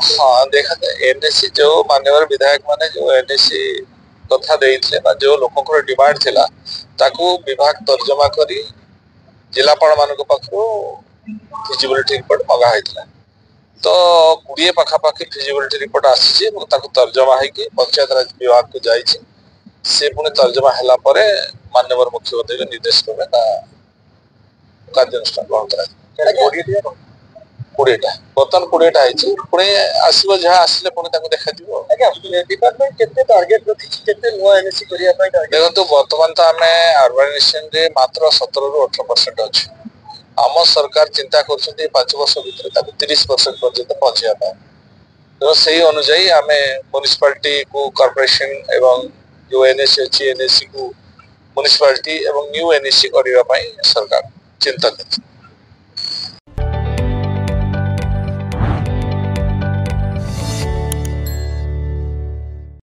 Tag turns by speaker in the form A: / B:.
A: हाँ देखा जाए एनएसी जो मान्यवर विधायक माने जो एनएसी कथा देइथिले बा जो लोकଙ୍କର डिमांड थिला ताकू विभाग तर्जमा करी जिलापाल मानक पाखु फिजिबिलिटी रिपोर्ट मगा हैतला तो 20 पाखापाखि फिजिबिलिटी रिपोर्ट आसी ताकू तर्जमा है पंचायत राज विभाग को जाइए से पुणी तर्जमा है मान्यवर मुख्यमंत्री निर्देश क्रमे कार्यानुष्ठान ग्रहण करा 20टा बर्तमान 20टा है पुणी आसो जहाँ आसिले पुणी देखा
B: डिपार्टमेंट केते टार्गेट रखी केते नुआ एनएसी करिया पई
A: देखो बर्तमान तो आम अर्बानाइजेशन रे मात्र 17 ରୁ 18% अच्छे आम सरकार चिंता कर 5 वर्ष भर 30% पर्यंत पहुंचा तो से अनुजाई आम म्युनिसिपालिटी को कॉर्पोरेशन एवं जो एनएसी अच्छी एनएसी को म्युनिसिपालिटी एवं न्यू एनएसी करने सरकार चिंता कर